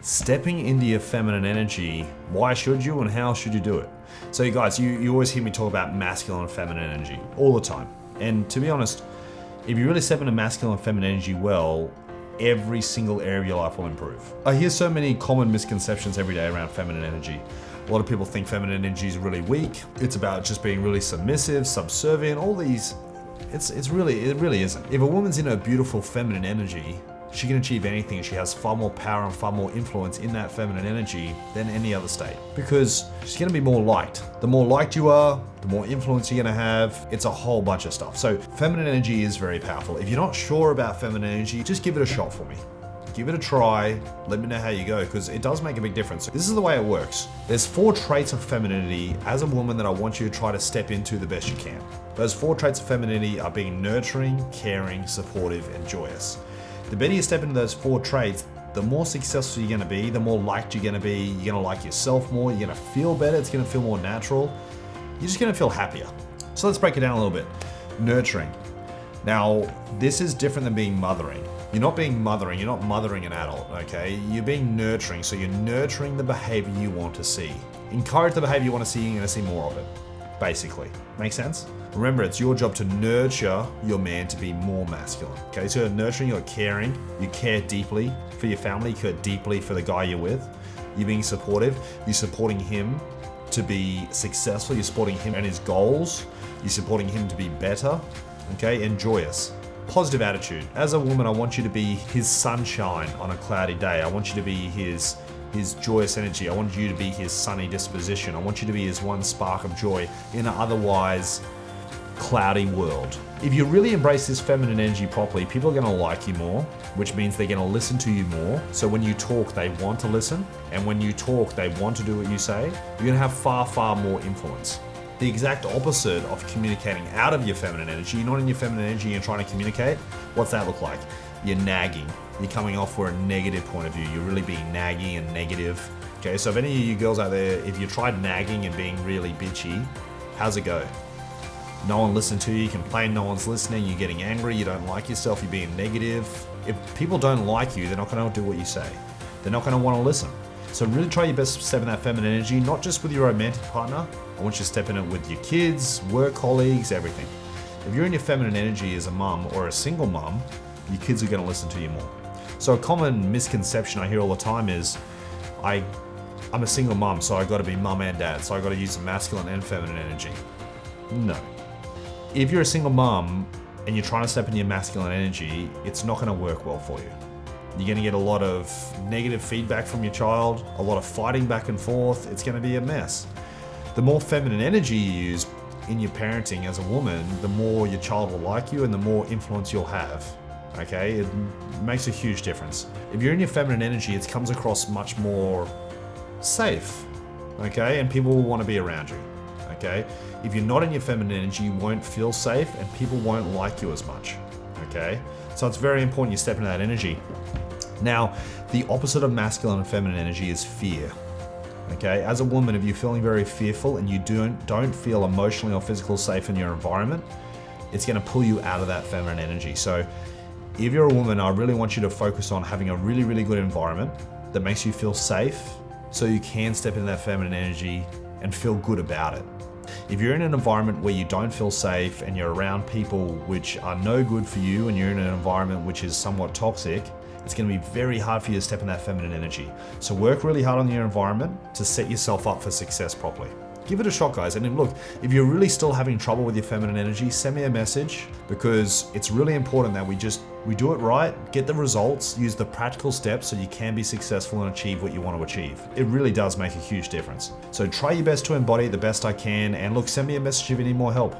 stepping into your feminine energy, why should you and how should you do it? So you guys, you always hear me talk about masculine and feminine energy all the time. And to be honest, if you really step into masculine and feminine energy well, every single area of your life will improve. I hear so many common misconceptions every day around feminine energy. A lot of people think feminine energy is really weak. It's about just being really submissive, subservient, all these. It really isn't. If a woman's in her beautiful feminine energy, she can achieve anything. She has far more power and far more influence in that feminine energy than any other state, because she's gonna be more liked. The more liked you are, the more influence you're gonna have. It's a whole bunch of stuff. So feminine energy is very powerful. If you're not sure about feminine energy, just give it a shot for me. Give it a try, let me know how you go, because it does make a big difference. This is the way it works. There's 4 traits of femininity as a woman that I want you to try to step into the best you can. Those 4 traits of femininity are being nurturing, caring, supportive, and joyous. The better you step into those 4 traits, the more successful you're gonna be, the more liked you're gonna be, you're gonna like yourself more, you're gonna feel better, it's gonna feel more natural, you're just gonna feel happier. So let's break it down a little bit. Nurturing. Now, this is different than being mothering. You're not being mothering, you're not mothering an adult, okay? You're being nurturing, so you're nurturing the behavior you want to see. Encourage the behavior you want to see, you're gonna see more of it, basically. Make sense? Remember, it's your job to nurture your man to be more masculine, okay? So you're nurturing, you're caring, you care deeply for your family, you care deeply for the guy you're with, you're being supportive, you're supporting him to be successful, you're supporting him and his goals, you're supporting him to be better, okay? And joyous. Positive attitude. As a woman, I want you to be his sunshine on a cloudy day. I want you to be his joyous energy. I want you to be his sunny disposition. I want you to be his one spark of joy in an otherwise cloudy world. If you really embrace this feminine energy properly, people are gonna like you more, which means they're gonna listen to you more. So when you talk, they want to listen. And when you talk, they want to do what you say. You're gonna have far, far more influence. The exact opposite of communicating out of your feminine energy. You're not in your feminine energy, you're trying to communicate. What's that look like? You're nagging. You're coming off for a negative point of view. You're really being naggy and negative. Okay, so if any of you girls out there, if you tried nagging and being really bitchy, how's it go? No one listened to you, you complain, no one's listening, you're getting angry, you don't like yourself, you're being negative. If people don't like you, they're not gonna do what you say. They're not gonna wanna listen. So really try your best to step in that feminine energy, not just with your romantic partner. I want you to step in it with your kids, work colleagues, everything. If you're in your feminine energy as a mum or a single mum, your kids are gonna listen to you more. So a common misconception I hear all the time is, I'm a single mum, so I gotta be mum and dad, so I gotta use the masculine and feminine energy. No. If you're a single mum and you're trying to step into your masculine energy, it's not gonna work well for you. You're gonna get a lot of negative feedback from your child, a lot of fighting back and forth, it's gonna be a mess. The more feminine energy you use in your parenting as a woman, the more your child will like you and the more influence you'll have, okay? It makes a huge difference. If you're in your feminine energy, it comes across much more safe, okay? And people will wanna be around you, okay? If you're not in your feminine energy, you won't feel safe and people won't like you as much, okay? So it's very important you step into that energy. Now, the opposite of masculine and feminine energy is fear. Okay, as a woman, if you're feeling very fearful and you don't feel emotionally or physically safe in your environment, it's gonna pull you out of that feminine energy. So if you're a woman, I really want you to focus on having a really, really good environment that makes you feel safe so you can step into that feminine energy and feel good about it. If you're in an environment where you don't feel safe and you're around people which are no good for you and you're in an environment which is somewhat toxic, it's gonna be very hard for you to step in that feminine energy. So work really hard on your environment to set yourself up for success properly. Give it a shot, guys. And then look, if you're really still having trouble with your feminine energy, send me a message, because it's really important that we do it right, get the results, use the practical steps so you can be successful and achieve what you want to achieve. It really does make a huge difference. So try your best to embody it the best I can, and look, send me a message if you need more help.